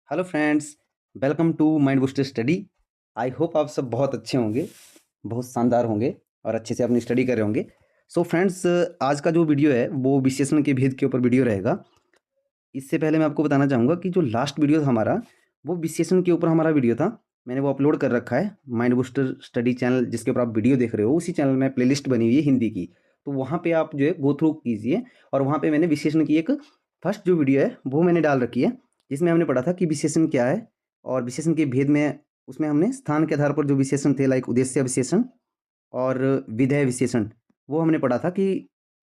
Hello friends, welcome to mind booster study. I hope आप सब बहुत अच्छे होंगे, बहुत शानदार होंगे और अच्छे से अपनी स्टडी कर रहे होंगे। सो फ्रेंड्स, आज का जो वीडियो है वो विश्लेषण के भेद के ऊपर वीडियो रहेगा। इससे पहले मैं आपको बताना चाहूँगा कि जो लास्ट वीडियो था हमारा, वो विश्लेषण के ऊपर हमारा वीडियो था। मैंने वो अपलोड कर रखा है माइंड बूस्टर स्टडी चैनल, जिसके ऊपर आप वीडियो देख रहे हो, उसी चैनल में प्लेलिस्ट बनी हुई है हिंदी की। तो वहाँ पे आप जो है गो थ्रू कीजिए, और वहाँ पे मैंने विश्लेषण की एक फर्स्ट जो वीडियो है वो मैंने डाल रखी है, जिसमें हमने पढ़ा था कि विशेषण क्या है और विशेषण के भेद में उसमें हमने स्थान के आधार पर जो विशेषण थे, लाइक उद्देश्य विशेषण और विधेय विशेषण, वो हमने पढ़ा था कि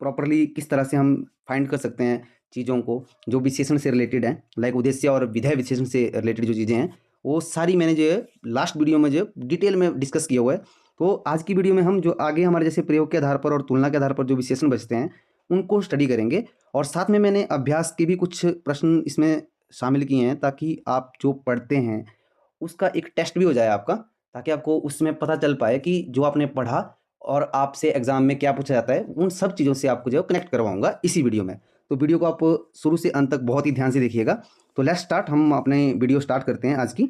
प्रॉपरली किस तरह से हम फाइंड कर सकते हैं चीज़ों को जो विशेषण से रिलेटेड है, लाइक उद्देश्य और विधेय विशेषण से रिलेटेड जो चीज़ें हैं, वो सारी मैंने जो है लास्ट वीडियो में जो डिटेल में डिस्कस किया हुआ है। तो आज की वीडियो में हम जो आगे हमारे जैसे प्रयोग के आधार पर और तुलना के आधार पर जो विशेषण बचते हैं उनको स्टडी करेंगे, और साथ में मैंने अभ्यास के भी कुछ प्रश्न इसमें शामिल किए हैं, ताकि आप जो पढ़ते हैं उसका एक टेस्ट भी हो जाए आपका, ताकि आपको उसमें पता चल पाए कि जो आपने पढ़ा और आपसे एग्जाम में क्या पूछा जाता है, उन सब चीज़ों से आपको जो है कनेक्ट करवाऊंगा इसी वीडियो में। तो वीडियो को आप शुरू से अंत तक बहुत ही ध्यान से देखिएगा। तो लेट्स स्टार्ट, हम अपने वीडियो स्टार्ट करते हैं आज की।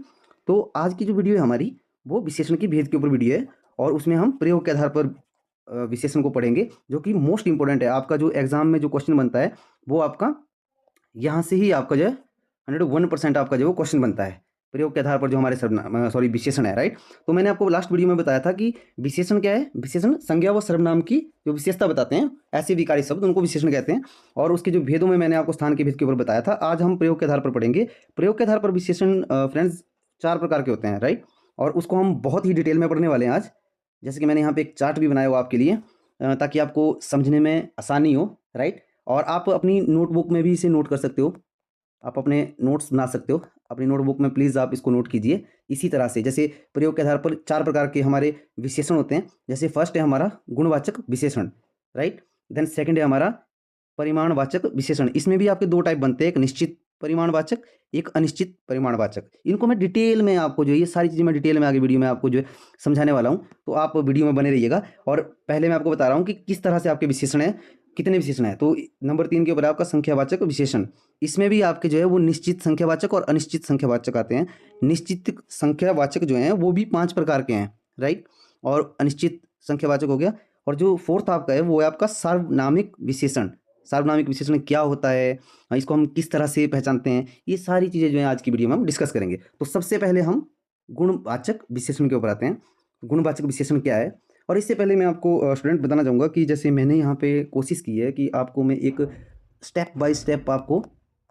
तो आज की जो वीडियो है हमारी, वो विशेषण की भेद के ऊपर वीडियो है, और उसमें हम प्रयोग के आधार पर विशेषण को पढ़ेंगे, जो कि मोस्ट इंपॉर्टेंट है। आपका जो एग्जाम में जो क्वेश्चन बनता है वो आपका यहाँ से ही आपका जो है 101% आपका जो क्वेश्चन बनता है प्रयोग के आधार पर, जो हमारे सर्वनाम विशेषण है, राइट। तो मैंने आपको लास्ट वीडियो में बताया था कि विशेषण क्या है। विशेषण संज्ञा व सर्वनाम की जो विशेषता बताते हैं, ऐसे विकारी शब्द, उनको विशेषण कहते हैं। और उसके जो भेदों में मैंने आपको स्थान के भेद के ऊपर बताया था। आज हम प्रयोग के आधार पर पढ़ेंगे। प्रयोग के आधार पर विशेषण फ्रेंड्स 4 प्रकार के होते हैं, राइट। और उसको हम बहुत ही डिटेल में पढ़ने वाले हैं आज। जैसे कि मैंने यहाँ पे एक चार्ट भी बनाया हुआ आपके लिए, ताकि आपको समझने में आसानी हो, राइट। और आप अपनी नोटबुक में भी इसे नोट कर सकते हो, आप अपने नोट्स बना सकते हो अपनी नोटबुक में। प्लीज़ आप इसको नोट कीजिए इसी तरह से। जैसे प्रयोग के आधार पर 4 प्रकार के हमारे विशेषण होते हैं। जैसे फर्स्ट है हमारा गुणवाचक विशेषण, राइट। देन सेकंड है हमारा परिमाणवाचक विशेषण। इसमें भी आपके 2 टाइप बनते हैं, एक निश्चित परिमाणवाचक, एक अनिश्चित परिमाणवाचक। इनको मैं डिटेल में आपको जो ये सारी चीज़ें मैं डिटेल में आगे वीडियो में आपको जो है समझाने वाला हूँ, तो आप वीडियो में बने रहिएगा। और पहले मैं आपको बता रहा हूँ कि किस तरह से आपके विशेषण है, कितने विशेषण है। तो नंबर 3 के ऊपर आपका संख्यावाचक विशेषण। इसमें भी आपके जो है वो निश्चित संख्यावाचक और अनिश्चित संख्यावाचक आते हैं। निश्चित संख्यावाचक जो हैं वो भी 5 प्रकार के हैं, राइट। और अनिश्चित संख्यावाचक हो गया। और जो फोर्थ आपका है वो है आपका सार्वनामिक विशेषण। सार्वनामिक विशेषण क्या होता है, इसको हम किस तरह से पहचानते हैं, ये सारी चीज़ें जो है आज की वीडियो में हम डिस्कस करेंगे। तो सबसे पहले हम गुणवाचक विशेषण के ऊपर आते हैं। गुणवाचक विशेषण क्या है। और इससे पहले मैं आपको स्टूडेंट बताना चाहूँगा कि जैसे मैंने यहाँ पे कोशिश की है कि आपको मैं एक स्टेप बाय स्टेप आपको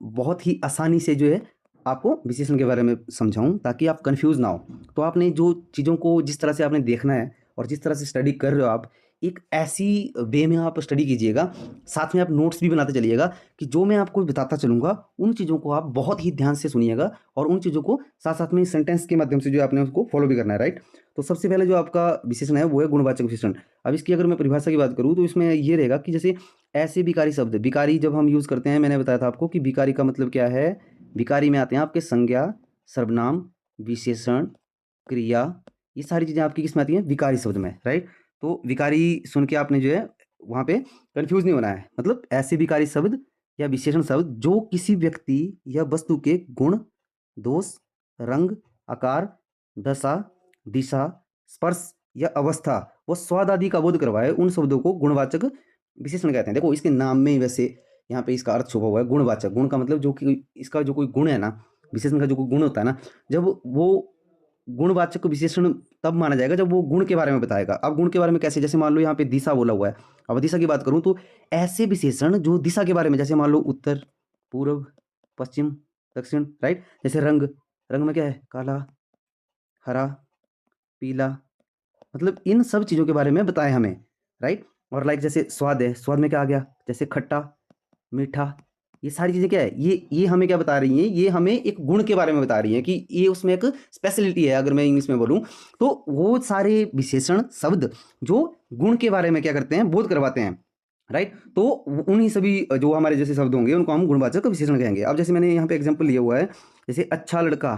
बहुत ही आसानी से जो है आपको विशेषण के बारे में समझाऊं, ताकि आप कंफ्यूज ना हो। तो आपने जो चीज़ों को जिस तरह से आपने देखना है और जिस तरह से स्टडी कर रहे हो आप, एक ऐसी वे में आप स्टडी कीजिएगा। साथ में आप नोट्स भी बनाते चलिएगा कि जो मैं आपको बताता चलूँगा उन चीज़ों को आप बहुत ही ध्यान से सुनिएगा, और उन चीज़ों को साथ साथ में सेंटेंस के माध्यम से जो आपने उसको फॉलो भी करना है, राइट। तो सबसे पहले जो आपका विशेषण है वो है गुणवाचक विशेषण। अब इसकी अगर मैं परिभाषा की बात करूँ तो इसमें ये रहेगा कि जैसे ऐसे विकारी शब्द, विकारी जब हम यूज़ करते हैं, मैंने बताया था आपको कि विकारी का मतलब क्या है। विकारी में आते हैं आपके संज्ञा, सर्वनाम, विशेषण, क्रिया, ये सारी चीज़ें आपकी किस में आती हैं, विकारी शब्द में, राइट। तो विकारी सुन के आपने जो है वहाँ पे कंफ्यूज नहीं होना है। मतलब ऐसे विकारी शब्द या विशेषण शब्द जो किसी व्यक्ति या वस्तु के गुण, दोष, रंग, आकार, दशा, दिशा, स्पर्श या अवस्था व स्वाद आदि का बोध करवाए, उन शब्दों को गुणवाचक विशेषण कहते हैं। देखो इसके नाम में ही वैसे यहाँ पे इसका अर्थ छुपा हुआ है, गुणवाचक। गुण का मतलब जो कि इसका जो कोई गुण है ना, विशेषण का जो कोई गुण होता है ना, जब वो गुणवाचक विशेषण तब माना जाएगा जब वो गुण के बारे में बताएगा। अब गुण के बारे में कैसे, जैसे मान लो यहाँ पे दिशा बोला हुआ है। अब दिशा की बात करूँ तो ऐसे विशेषण जो दिशा के बारे में, जैसे मान लो उत्तर, पूर्व, पश्चिम, दक्षिण, राइट। जैसे रंग, रंग में क्या है, काला, हरा, पीला, मतलब इन सब चीज़ों के बारे में बताएं हमें, राइट। और लाइक जैसे स्वाद है, स्वाद में क्या आ गया, जैसे खट्टा, मीठा, ये सारी चीज़ें क्या है, ये हमें क्या बता रही हैं, ये हमें एक गुण के बारे में बता रही हैं कि ये उसमें एक स्पेशलिटी है। अगर मैं इंग्लिश में बोलूँ तो वो सारे विशेषण शब्द जो गुण के बारे में क्या करते हैं, बोध करवाते हैं, राइट। तो उन्हीं सभी जो हमारे जैसे शब्द होंगे उनको हम गुणवाचक विशेषण कहेंगे। अब जैसे मैंने यहाँ पे एग्जाम्पल लिया हुआ है, जैसे अच्छा लड़का।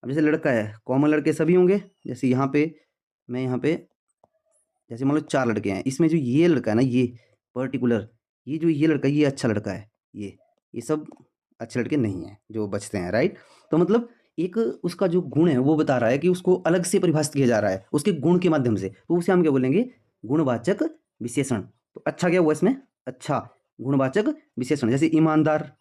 अब जैसे लड़का है, कॉमन लड़के सभी होंगे। जैसे यहाँ पे मैं यहाँ पे जैसे मान लो 4 लड़के हैं, इसमें जो ये लड़का है ना, ये पर्टिकुलर, ये जो ये लड़का, ये अच्छा लड़का है। ये सब अच्छे लड़के नहीं हैं जो बचते हैं, राइट। तो मतलब एक उसका जो गुण है वो बता रहा है कि उसको अलग से परिभाषित किया जा रहा है उसके गुण के माध्यम से, तो उसे हम क्या बोलेंगे, गुणवाचक विशेषण। तो अच्छा क्या हुआ इसमें, अच्छा गुणवाचक विशेषण। जैसे ईमानदार,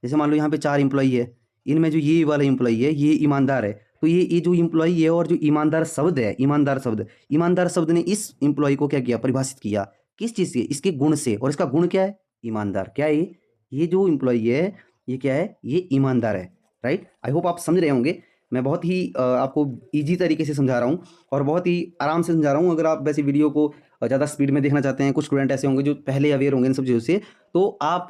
जैसे मान लो यहाँ पे 4 एम्प्लॉई है, इनमें जो ये वाला एम्प्लॉई है ये ईमानदार है, तो ये जो एम्प्लॉई है और जो ईमानदार शब्द है, ईमानदार शब्द ने इस एम्प्लॉई को क्या किया, परिभाषित किया किस चीज़ से, इसके गुण से, और इसका गुण क्या है, ईमानदार। क्या है ये जो एम्प्लॉई है ये क्या है, ये ईमानदार है, राइट। आई होप आप समझ रहे होंगे। मैं बहुत ही आपको ईजी तरीके से समझा रहा हूँ और बहुत ही आराम से समझा रहा हूँ। अगर आप वैसे वीडियो को ज़्यादा स्पीड में देखना चाहते हैं, कुछ स्टूडेंट ऐसे होंगे जो पहले अवेयर होंगे इन सब चीज़ों से, तो आप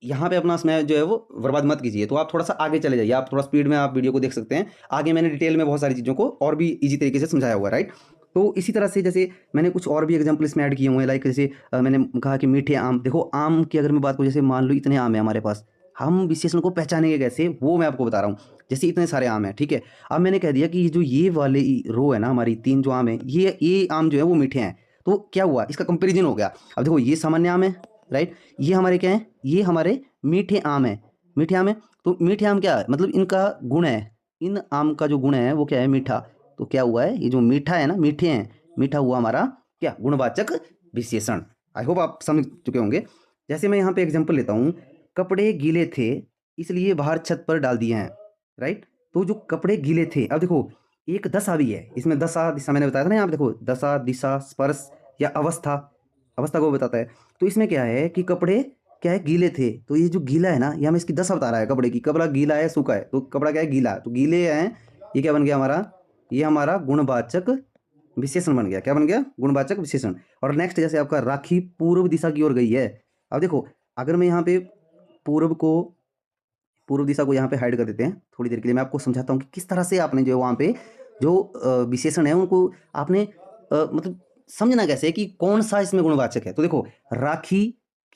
यहाँ पे अपना समय जो है वो बर्बाद मत कीजिए। तो आप थोड़ा सा आगे चले जाइए, आप थोड़ा स्पीड में आप वीडियो को देख सकते हैं। आगे मैंने डिटेल में बहुत सारी चीज़ों को और भी ईजी तरीके से समझाया हुआ है, राइट। तो इसी तरह से जैसे मैंने कुछ और भी एग्जाम्पल इसमें ऐड किए हुए हैं, लाइक जैसे मैंने कहा कि मीठे आम। देखो आम की अगर मैं बात करूँ, जैसे मान लो इतने आम है हमारे पास, हम विशेषण को पहचानेंगे कैसे, वो मैं आपको बता रहा हूँ। जैसे इतने सारे आम हैं, ठीक है। अब मैंने कह दिया कि ये जो ये वाले रो है ना, हमारी 3 जो आम है, ये आम जो है वो मीठे हैं। तो क्या हुआ, इसका कंपेरिजन हो गया। अब देखो ये सामान्य आम है, राइट, ये हमारे क्या है, ये हमारे मीठे आम है, मीठे आम है। तो मीठे आम क्या है, मतलब इनका गुण है, इन आम का जो गुण है वो क्या है, मीठा। तो क्या हुआ है, ये जो मीठा है ना, मीठे हैं, मीठा हुआ हमारा क्या, गुणवाचक विशेषण। आई होप आप समझ चुके होंगे। जैसे मैं यहाँ पे एग्जांपल लेता हूँ, कपड़े गीले थे इसलिए बाहर छत पर डाल दिए हैं, राइट। तो जो कपड़े गीले थे, अब देखो एक दशा भी है इसमें, दशा दिशा मैंने बताया था ना, यहाँ पे देखो दशा दिशा स्पर्श या अवस्था, अवस्था को बताता है। तो इसमें क्या है कि कपड़े क्या है, गीले थे। तो ये जो गीला है ना, ये हमें इसकी दशा बता रहा है कपड़े की, कपड़ा गीला है सूखा है, तो कपड़ा क्या है, गीला। तो गीले हैं, ये क्या बन गया हमारा, ये हमारा गुणवाचक विशेषण बन गया। क्या बन गया, गुणवाचक विशेषण। और नेक्स्ट जैसे आपका राखी पूर्व दिशा की ओर गई है। अब देखो अगर मैं यहाँ पे पूर्व दिशा को यहाँ पे हाइड कर देते हैं थोड़ी देर के लिए, मैं आपको समझाता हूँ कि किस तरह से आपने जो है वहाँ पे जो विशेषण है उनको आपने मतलब समझना कैसे है कि कौन सा इसमें गुणवाचक है। तो देखो राखी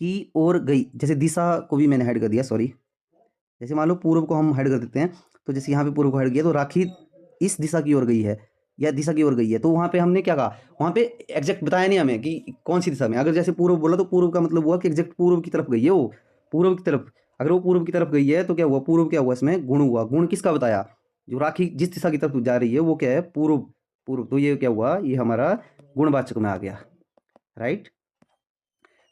की ओर गई, जैसे दिशा को भी मैंने हाइड कर दिया, सॉरी। जैसे मान लो पूर्व को हम हाइड कर देते हैं, तो जैसे यहाँ पे पूर्व को हाइड किया, तो राखी इस दिशा की ओर गई है या दिशा की ओर गई है। तो वहाँ पे हमने क्या कहा, वहाँ पे एग्जैक्ट बताया नहीं हमें कि कौन सी दिशा में। अगर जैसे पूर्व बोला तो पूर्व का मतलब हुआ कि एग्जैक्ट पूर्व की तरफ गई है वो, पूर्व की तरफ। अगर वो पूर्व की तरफ गई है तो क्या हुआ, पूर्व क्या हुआ, इसमें गुण हुआ। गुण किसका बताया, जो राखी जिस दिशा की तरफ जा रही है वो क्या है, पूर्व, पूर्व। तो ये क्या हुआ, ये हमारा गुणवाचक में आ गया, राइट।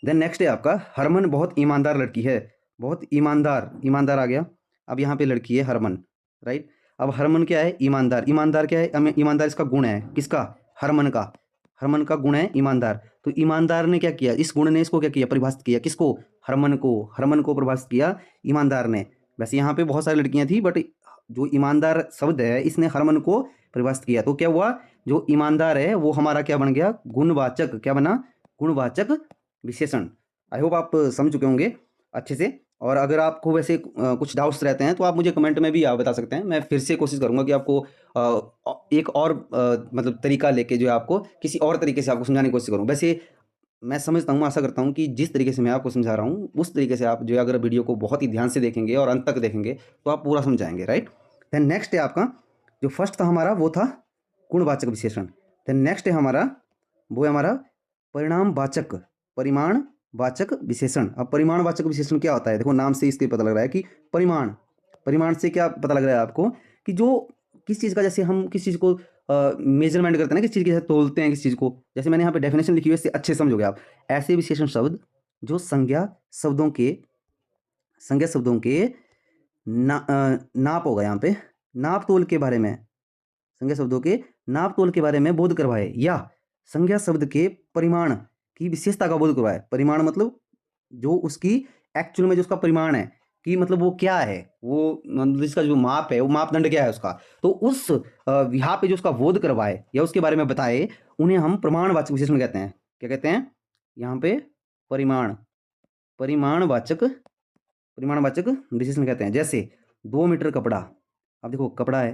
देन नेक्स्ट है आपका, हरमन बहुत ईमानदार लड़की है, बहुत ईमानदार, ईमानदार आ गया। अब यहाँ पे लड़की है हरमन, राइट। अब हरमन क्या है, ईमानदार। ईमानदार क्या है, ईमानदार इसका गुण है, किसका, हरमन का। हरमन का गुण है ईमानदार। तो ईमानदार ने क्या किया, इस गुण ने इसको क्या किया, परिभाषित किया, किसको, हरमन को। हरमन को परिभाषित किया ईमानदार ने। वैसे यहाँ पे बहुत सारी लड़कियां थी, बट जो ईमानदार शब्द है इसने हरमन को परिभाषित किया। तो क्या हुआ, जो ईमानदार है वो हमारा क्या बन गया, गुणवाचक। क्या बना, गुणवाचक विशेषण। आई होप आप समझ चुके होंगे अच्छे से। और अगर आपको वैसे कुछ डाउट्स रहते हैं तो आप मुझे कमेंट में भी आप बता सकते हैं। मैं फिर से कोशिश करूंगा कि आपको एक और मतलब तरीका लेके जो है आपको किसी और तरीके से आपको समझाने की कोशिश करूँ। वैसे मैं समझता हूँ, आशा करता हूँ कि जिस तरीके से मैं आपको समझा रहा हूँ उस तरीके से आप जो है अगर वीडियो को बहुत ही ध्यान से देखेंगे और अंत तक देखेंगे तो आप पूरा समझाएंगे, राइट। देन नेक्स्ट है आपका, जो फर्स्ट था हमारा वो था गुणवाचक विशेषण। देन नेक्स्ट है हमारा, वो है हमारा परिणामवाचक, परिमाणवाचक विशेषण। अब परिमाणवाचक विशेषण क्या होता है, देखो नाम से इसके पता लग रहा है कि परिमाण, परिमाण से क्या पता लग रहा है आपको कि जो किस चीज़ का, जैसे हम किस चीज़ को मेजरमेंट करते हैं ना, किस चीज़ के साथ तोलते हैं किस चीज़ को। जैसे मैंने यहाँ पे डेफिनेशन लिखी हुई है, इससे अच्छे समझोगे आप। ऐसे विशेषण शब्द जो संज्ञा शब्दों के नाप होगा यहाँ पे, नाप तोल के बारे में, संज्ञा शब्दों के नाप तोल के बारे में बोध करवाए, या संज्ञा शब्द के परिमाण की विशेषता का बोध करवाए। परिमाण मतलब जो उसकी एक्चुअल में जो उसका परिमाण है कि मतलब वो क्या है, वो मतलब इसका जो माप है वो मापदंड क्या है उसका, तो उस यहाँ पे जो उसका बोध करवाए या उसके बारे में बताए, उन्हें हम प्रमाणवाचक विशेषण कहते हैं। क्या कहते हैं यहाँ पे, परिमाण, परिमाणवाचक विशेषण कहते हैं। जैसे 2 मीटर कपड़ा, अब देखो कपड़ा है,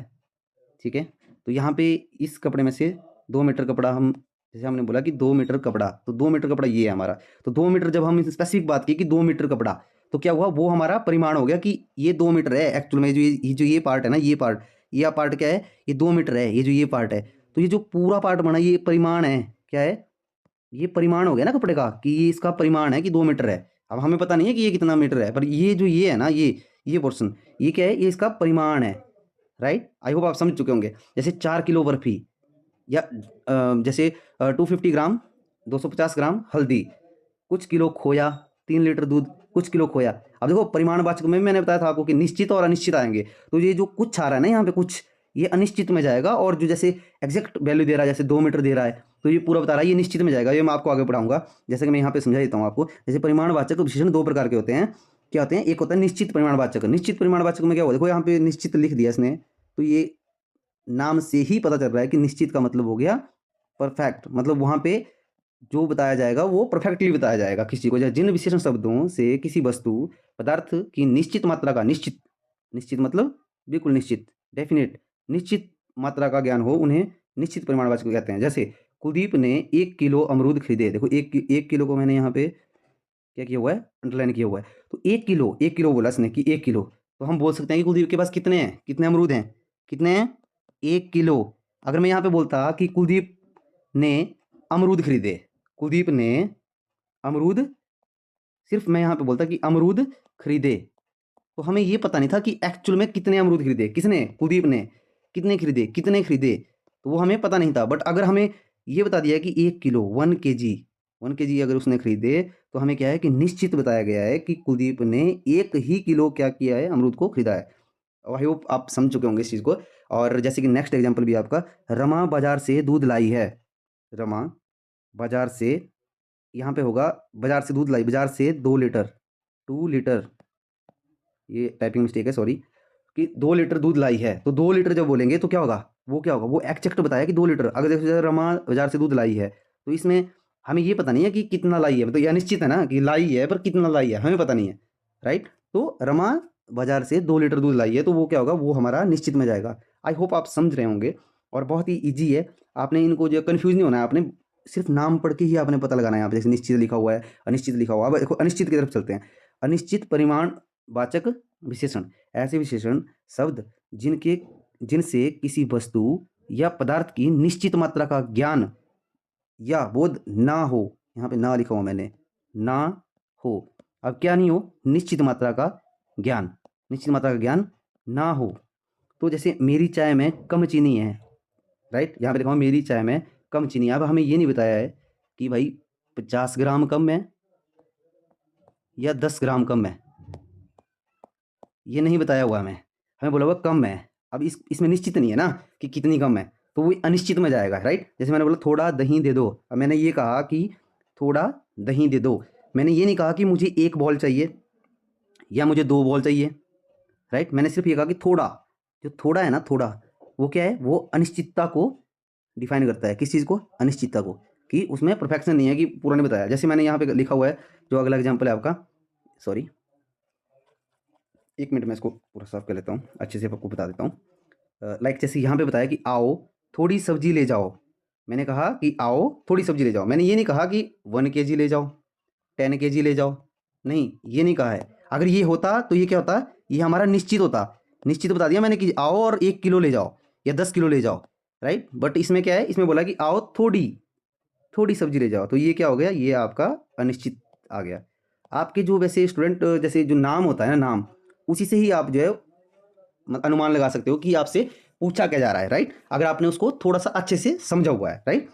ठीक है। तो यहाँ पे इस कपड़े में से 2 मीटर कपड़ा, हम जैसे हमने बोला कि 2 मीटर कपड़ा, तो 2 मीटर कपड़ा ये है हमारा। तो 2 मीटर, जब हम स्पेसिफिक बात की कि 2 मीटर कपड़ा, तो क्या हुआ, वो हमारा परिमाण हो गया कि ये 2 मीटर है एक्चुअल में। जो ये पार्ट है ना, ये पार्ट क्या है, ये 2 मीटर है, ये जो ये पार्ट है। तो ये जो पूरा पार्ट बना ये परिमाण है, क्या है, ये परिमाण हो गया ना कपड़े का, कि ये इसका परिमाण है कि 2 मीटर है। अब हमें पता नहीं है कि ये कितना मीटर है, पर ये जो ये है ना, ये पोर्शन, ये क्या है, ये इसका परिमाण है, राइट। आई होप आप समझ चुके होंगे। जैसे 4 किलो बर्फी या जैसे 250 ग्राम 250 ग्राम हल्दी, कुछ किलो खोया, 3 लीटर दूध, कुछ किलो खोया। अब देखो परिमाणवाचक में मैंने बताया था आपको कि निश्चित और अनिश्चित आएंगे, तो ये जो कुछ आ रहा है ना यहाँ पे कुछ, ये अनिश्चित में जाएगा, और जो जैसे एग्जैक्ट वैल्यू दे रहा है जैसे 2 मीटर दे रहा है तो ये पूरा बता रहा है ये निश्चित में जाएगा। ये मैं आपको आगे पढ़ाऊंगा। जैसे कि मैं यहाँ पे समझा देता हूँ आपको। जैसे परिमाणवाचक विशेषण 2 प्रकार के होते हैं। क्या होते हैं? एक होता है निश्चित परिमाणवाचक। निश्चित परिमाणवाचक में क्या हुआ, देखो यहाँ पे निश्चित लिख दिया इसने, तो ये नाम से ही पता चल रहा है कि निश्चित का मतलब हो गया परफेक्ट। मतलब वहां पे जो बताया जाएगा वो परफेक्टली बताया जाएगा किसी को। जिन विशेषण शब्दों से किसी वस्तु पदार्थ की निश्चित मात्रा का, निश्चित निश्चित मतलब बिल्कुल निश्चित, डेफिनेट, निश्चित मात्रा का ज्ञान हो, उन्हें निश्चित परिमाणवाचक कहते हैं। जैसे कुलदीप ने 1 किलो अमरूद खरीदे। देखो एक किलो को मैंने यहाँ पे क्या किया हुआ है, अंडरलाइन किया हुआ है। तो 1 किलो बोला इसने कि 1 किलो, तो हम बोल सकते हैं कि कुलदीप के पास कितने हैं, कितने अमरूद हैं, कितने हैं? 1 किलो। अगर मैं यहाँ पे बोलता कि कुलदीप ने अमरूद खरीदे, कुलदीप ने अमरूद, सिर्फ मैं यहाँ पे बोलता कि अमरूद खरीदे, तो हमें ये पता नहीं था कि एक्चुअल में कितने अमरूद खरीदे, किसने, कुलदीप ने, कितने खरीदे, कितने खरीदे, तो वो हमें पता नहीं था। बट अगर हमें ये बता दिया कि 1 किलो 1 केजी अगर उसने खरीदे, तो हमें क्या है कि निश्चित बताया गया है कि कुलदीप ने 1 ही किलो क्या किया है, अमरूद को खरीदा है। आई होप आप समझ चुके होंगे इस चीज़ को। और जैसे कि नेक्स्ट एग्जाम्पल भी आपका, रमा बाजार से दूध लाई है। रमा बाजार से, यहाँ पे होगा बाजार से दूध लाई, बाजार से 2 लीटर, 2 लीटर, ये टाइपिंग मिस्टेक है सॉरी, कि 2 लीटर दूध लाई है। तो 2 लीटर जब बोलेंगे तो क्या होगा, वो क्या होगा, वो एक्जैक्ट बताया कि 2 लीटर। अगर देखो जैसे रमा बाजार से दूध लाई है, तो इसमें हमें ये पता नहीं है कि कितना लाई है, मतलब ये अनिश्चित है ना कि लाई है, पर कितना लाई है हमें पता नहीं है, राइट। तो रमा बाजार से 2 लीटर दूध लाई है, तो वो क्या होगा, वो हमारा निश्चित में जाएगा। आई होप आप समझ रहे होंगे, और बहुत ही ईजी है। आपने इनको जो कन्फ्यूज नहीं होना है, आपने सिर्फ नाम पढ़ के ही आपने पता लगाना है। यहाँ पे जैसे निश्चित लिखा हुआ है, अनिश्चित लिखा हुआ है। अब देखो अनिश्चित की तरफ चलते हैं। अनिश्चित परिमाण वाचक विशेषण, ऐसे विशेषण शब्द जिनसे किसी वस्तु या पदार्थ की निश्चित मात्रा का ज्ञान या बोध ना हो। यहाँ पे ना लिखा हुआ मैंने, ना हो। अब क्या नहीं हो, निश्चित मात्रा का ज्ञान, निश्चित मात्रा का ज्ञान ना हो। तो जैसे मेरी चाय में कम चीनी है, राइट, यहाँ पे लिखा हुआ मेरी चाय में कम चीनी है। अब हमें ये नहीं बताया है कि भाई 50 ग्राम कम है या 10 ग्राम कम है, ये नहीं बताया हुआ हमें बोला हुआ कम है। अब इसमें निश्चित नहीं है ना कि कितनी कम है, तो वो अनिश्चित में जाएगा, राइट। जैसे मैंने बोला थोड़ा दही दे दो, अब मैंने ये कहा कि थोड़ा दही दे दो, मैंने ये नहीं कहा कि मुझे 1 बॉल चाहिए या मुझे 2 बॉल चाहिए, राइट। मैंने सिर्फ ये कहा कि थोड़ा, जो थोड़ा है ना, थोड़ा, वो क्या है, वो अनिश्चितता को डिफाइन करता है। किस चीज़ को, अनिश्चितता को, कि उसमें परफेक्शन नहीं है, कि पूरा नहीं बताया। जैसे मैंने यहाँ पे लिखा हुआ है, जो अगला एग्जाम्पल है आपका, सॉरी 1 मिनट में इसको पूरा साफ कर लेता हूँ, अच्छे से आपको बता देता हूँ। लाइक जैसे यहाँ पे बताया कि आओ थोड़ी सब्जी ले जाओ, मैंने कहा कि आओ थोड़ी सब्जी ले जाओ। मैंने ये नहीं कहा कि 1 kg ले जाओ, 10 kg ले जाओ, नहीं, ये नहीं कहा है। अगर ये होता तो ये क्या होता, ये हमारा निश्चित होता। निश्चित बता दिया मैंने कि आओ और 1 किलो ले जाओ या 10 किलो ले जाओ, राइट। बट इसमें क्या है, इसमें बोला कि आओ थोड़ी थोड़ी सब्जी ले जाओ, तो ये क्या हो गया, ये आपका अनिश्चित आ गया। आपके जो वैसे स्टूडेंट, जैसे जो नाम होता है ना, नाम, उसी से ही आप जो है अनुमान लगा सकते हो कि आपसे पूछा क्या जा रहा है, राइट। अगर आपने उसको थोड़ा सा अच्छे से समझा हुआ है, राइट।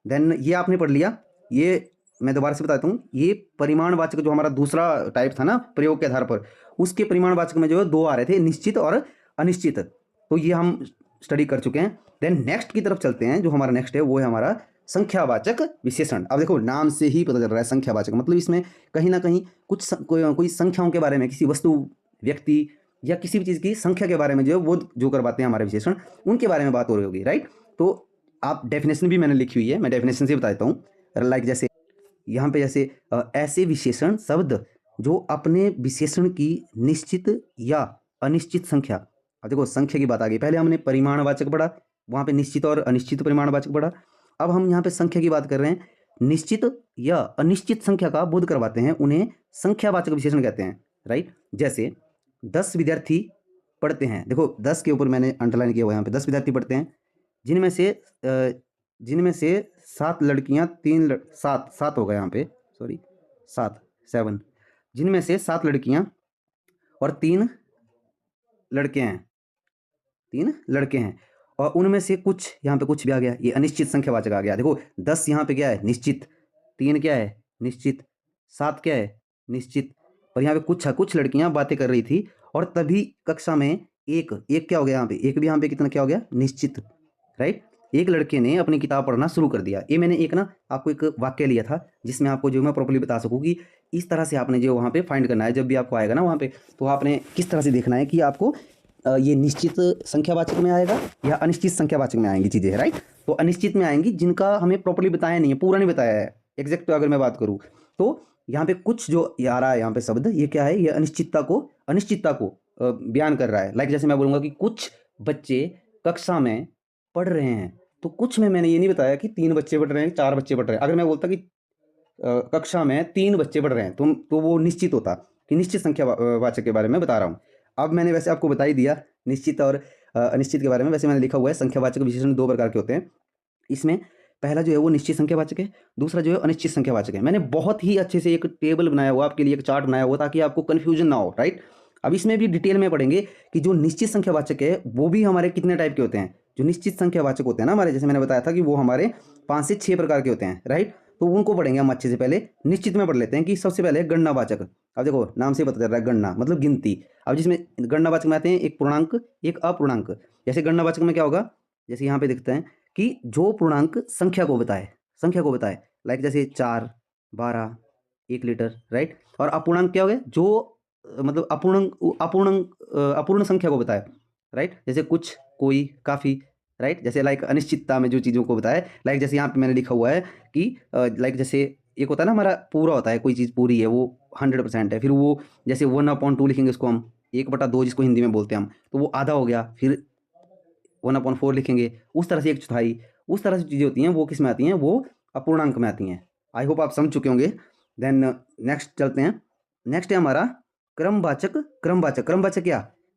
देन ये आपने पढ़ लिया। ये मैं दोबारा से बताता हूँ, ये परिमाणवाचक जो हमारा दूसरा टाइप था ना प्रयोग के आधार पर, उसके परिमाणवाचक में जो है 2 आ रहे थे, निश्चित और अनिश्चित। तो ये हम स्टडी कर चुके हैं। देन नेक्स्ट की तरफ चलते हैं। जो हमारा नेक्स्ट है वो है हमारा संख्यावाचक विशेषण। अब देखो नाम से ही पता चल रहा है संख्यावाचक, मतलब इसमें कहीं ना कहीं कोई संख्याओं के बारे में, किसी वस्तु, व्यक्ति या किसी भी चीज़ की संख्या के बारे में जो है वो जो करवाते हैं हमारे विशेषण, उनके बारे में बात हो रही होगी, राइट। तो आप डेफिनेशन भी मैंने लिखी हुई है, मैं डेफिनेशन से बताता हूँ। लाइक जैसे यहाँ पे जैसे ऐसे विशेषण शब्द जो अपने विशेषण की निश्चित या अनिश्चित संख्या, अब देखो संख्या की बात आ गई, पहले हमने परिमाणवाचक पढ़ा, वहाँ पे निश्चित और अनिश्चित परिमाणवाचक पढ़ा। अब हम यहाँ पे संख्या की बात कर रहे हैं, निश्चित या अनिश्चित संख्या का बोध करवाते हैं, उन्हें संख्यावाचक विशेषण कहते हैं, राइट। जैसे 10 विद्यार्थी पढ़ते हैं, देखो 10 के ऊपर मैंने अंडरलाइन किया हुआ है यहाँ पे, 10 विद्यार्थी पढ़ते हैं, जिनमें से 7 लड़कियां, 7 होगा यहाँ पे, सॉरी 7 जिनमें से 7 लड़कियां और 3 लड़के हैं, 3 लड़के हैं और उनमें से कुछ, यहाँ पे कुछ भी आ गया, ये अनिश्चित संख्यावाचक आ गया। देखो 10 यहाँ पे क्या है, निश्चित, 3 क्या है, निश्चित, 7 क्या है, निश्चित, और यहाँ पे कुछ लड़कियां बातें कर रही थी और तभी कक्षा में एक क्या हो गया, यहाँ पे एक भी, यहाँ पे कितना क्या हो गया, निश्चित, राइट। एक लड़के ने अपनी किताब पढ़ना शुरू कर दिया। ये मैंने एक ना आपको एक वाक्य लिया था जिसमें आपको जो मैं प्रॉपर्ली बता सकूँ कि इस तरह से आपने जो वहाँ पे फाइंड करना है, जब भी आपको आएगा ना वहाँ पे, तो आपने किस तरह से देखना है कि आपको ये निश्चित संख्यावाचक में आएगा या अनिश्चित संख्यावाचक में आएंगी चीज़ें, राइट। तो अनिश्चित में आएंगी जिनका हमें प्रॉपर्ली बताया नहीं है, पूरा नहीं बताया है, एग्जैक्ट अगर मैं बात करूँ तो यहाँ पे कुछ जो आ रहा है यहाँ पे शब्द, ये क्या है, ये अनिश्चितता को बयान कर रहा है। लाइक जैसे मैं बोलूँगा कि कुछ बच्चे कक्षा में पढ़ रहे हैं, तो कुछ में मैंने ये नहीं बताया कि 3 बच्चे पढ़ रहे हैं, 4 बच्चे पढ़ रहे हैं। अगर मैं बोलता कि कक्षा में 3 बच्चे पढ़ रहे हैं तो वो निश्चित होता कि निश्चित संख्या वाचक के बारे में बता रहा हूँ। अब मैंने वैसे आपको बता ही दिया निश्चित और अनिश्चित के बारे में। वैसे मैंने लिखा हुआ है संख्यावाचक विशेषण 2 प्रकार के होते हैं। इसमें पहला जो है वो निश्चित संख्यावाचक है, दूसरा जो है अनिश्चित संख्यावाचक है। मैंने बहुत ही अच्छे से एक टेबल बनाया हुआ आपके लिए, एक चार्ट बनाया हुआ ताकि आपको कन्फ्यूजन ना हो, राइट। अब इसमें भी डिटेल में पढ़ेंगे कि जो निश्चित संख्यावाचक है वो भी हमारे कितने टाइप के होते हैं। जो निश्चित संख्यावाचक होते हैं ना हमारे, जैसे मैंने बताया था कि वो हमारे 5 से 6 प्रकार के होते हैं, राइट। तो उनको पढ़ेंगे हम अच्छे से। पहले निश्चित में पढ़ लेते हैं कि सबसे पहले गणनावाचक। अब देखो नाम से पता चल रहा है, गणना मतलब गिनती। अब जिसमें गणनावाचक में आते हैं एक पूर्णांक, एक अपूर्णांक। जैसे गणनावाचक में क्या होगा, जैसे यहाँ पे दिखते हैं कि जो पूर्णांक संख्या को बताए, लाइक जैसे 4, 12, 1 लीटर, राइट। और अपूर्णांक क्या हो गया, जो मतलब अपूर्ण संख्या को बताए, राइट। जैसे कुछ, कोई, काफ़ी, राइट। जैसे लाइक अनिश्चितता में जो चीज़ों को बताए, लाइक जैसे यहाँ पे मैंने लिखा हुआ है कि लाइक जैसे एक होता है ना हमारा पूरा होता है, कोई चीज़ पूरी है वो 100% है, फिर वो जैसे 1/2 लिखेंगे उसको हम, 1/2 जिसको हिंदी में बोलते हैं हम, तो वो आधा हो गया। फिर 1/4 लिखेंगे, उस तरह से 1/4, उस तरह से चीज़ें होती हैं, वो किस में आती हैं, वो अपूर्णांक में आती हैं। आई होप आप समझ चुके होंगे। देन नेक्स्ट चलते हैं। नेक्स्ट है हमारा क्रमवाचक।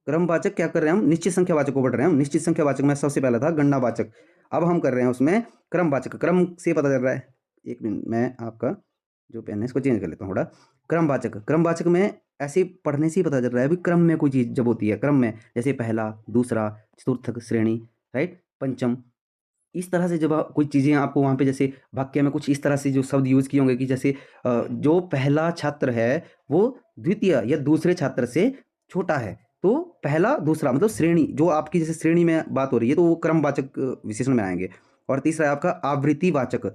क्रमवाचक क्या कर रहे हैं हम, निश्चित संख्यावाचक को पढ़ रहे हैं हम। निश्चित संख्यावाचक में सबसे पहला था गणनावाचक, अब हम कर रहे हैं उसमें क्रमवाचक। क्रम से पता चल रहा है, एक मिनट मैं आपका जो पेन है इसको चेंज कर लेता हूँ थोड़ा। क्रमवाचक में ऐसे पढ़ने से ही पता चल रहा है भी क्रम में कोई चीज़ जब होती है, क्रम में जैसे पहला, दूसरा, चतुर्थक, श्रेणी, राइट, पंचम, इस तरह से जब कोई चीज़ें आपको वहाँ पे जैसे वाक्य में कुछ इस तरह से जो शब्द यूज़ किए होंगे कि जैसे जो पहला छात्र है वो द्वितीय या दूसरे छात्र से छोटा है, तो पहला दूसरा मतलब श्रेणी, जो आपकी जैसे श्रेणी में बात हो रही है तो वो क्रमवाचक विशेषण में आएंगे। और तीसरा है आपका आवृत्तिवाचक,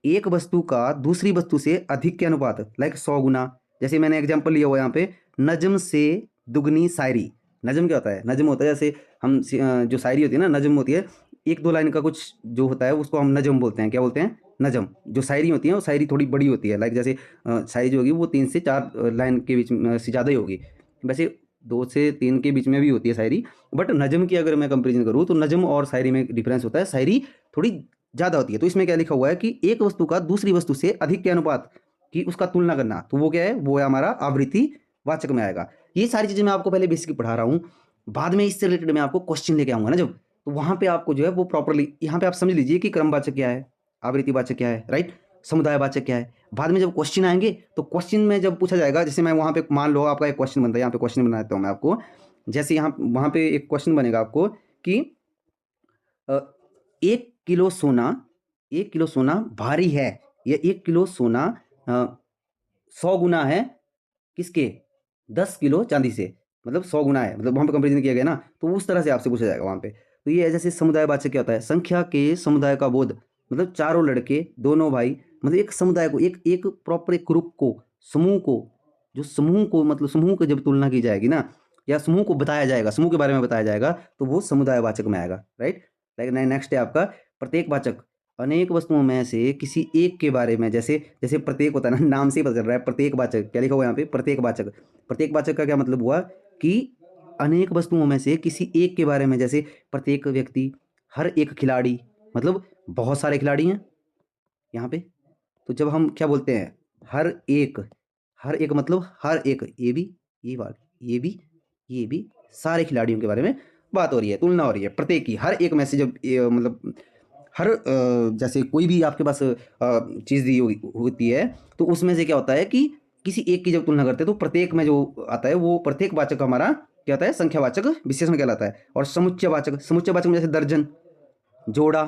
एक वस्तु का दूसरी वस्तु से अधिक के अनुपात, लाइक 100 गुना। जैसे मैंने एग्जाम्पल लिया हुआ यहाँ पे, नज्म से दुगनी शायरी। नज्म क्या होता है, नज्म होता है जैसे हम जो शायरी होती है ना, नज्म होती है 1-2 लाइन का कुछ जो होता है उसको हम नज्म बोलते हैं। क्या बोलते हैं, नज्म। जो शायरी होती है वो शायरी थोड़ी बड़ी होती है, लाइक जैसे शायरी जो होगी वो 3 से 4 लाइन के बीच में से ज़्यादा ही होगी। वैसे 2 से 3 के बीच में भी होती है शायरी, बट नज्म की अगर मैं कंपेरिजन करूँ तो नज्म और शायरी में डिफरेंस होता है, शायरी थोड़ी ज़्यादा होती है। तो इसमें क्या लिखा हुआ है कि एक वस्तु का दूसरी वस्तु से अधिक के अनुपात की उसका तुलना करना, तो वो क्या है, वो है हमारा आवृत्तिवाचक में आएगा। ये सारी चीज़ें मैं आपको पहले बेसिक पढ़ा रहा हूँ, बाद में इससे रिलेटेड मैं आपको क्वेश्चन लेके आऊँगा ना जब, तो वहाँ पे आपको जो है वो प्रॉपरली यहाँ पे आप समझ लीजिए कि क्रमवाचक क्या है, आवृत्तिवाचक क्या है, राइट, समुदायवाचक क्या है। बाद में जब क्वेश्चन आएंगे तो क्वेश्चन में जब पूछा जाएगा, जैसे मैं वहाँ पे मान लो आपका एक क्वेश्चन बनता है, यहाँ पे क्वेश्चन बना देता हूँ मैं आपको। जैसे यहाँ वहाँ पे एक क्वेश्चन बनेगा आपको कि 1 किलो सोना भारी है, या 1 किलो सोना 100 गुना है किसके, 10 किलो चांदी से, मतलब 100 गुना है, मतलब वहाँ पे कंपेरिजन किया गया ना, तो उस तरह से आपसे पूछा जाएगा वहाँ पे। तो ये जैसे समुदायवाचक क्या होता है, संख्या के समुदाय का बोध, मतलब चारों लड़के, दोनों भाई, मतलब एक समुदाय को, एक प्रॉपर एक ग्रुप को, समूह को, जो समूह को मतलब समूह को जब तुलना की जाएगी ना, या समूह को बताया जाएगा, समूह के बारे में बताया जाएगा, तो वो समुदायवाचक में आएगा, राइट। नेक्स्ट है आपका प्रत्येकवाचक। अनेक वस्तुओं में से किसी एक के बारे में, जैसे जैसे प्रत्येक होता है ना, नाम से ही पता चल रहा है प्रत्येकवाचक, क्या लिखा हुआ है यहाँ पे, प्रत्येकवाचक। प्रत्येकवाचक का क्या मतलब हुआ कि अनेक वस्तुओं में से किसी एक के बारे में, जैसे प्रत्येक व्यक्ति, हर एक खिलाड़ी, मतलब बहुत सारे खिलाड़ी हैं यहाँ पे, तो जब हम क्या बोलते हैं, हर एक मतलब हर एक, ये भी, ये भी सारे खिलाड़ियों के बारे में बात हो रही है, तुलना हो रही है प्रत्येक की, हर एक में से जब मतलब हर जैसे कोई भी आपके पास चीज़ दी होती है, तो उसमें से क्या होता है कि किसी एक की जब तुलना करते हैं तो प्रत्येक में जो आता है वो प्रत्येकवाचक हमारा क्या होता है, संख्यावाचक विशेषण कहलाता है। और समुच्चयवाचक, समुच्चयवाचक में जैसे दर्जन, जोड़ा,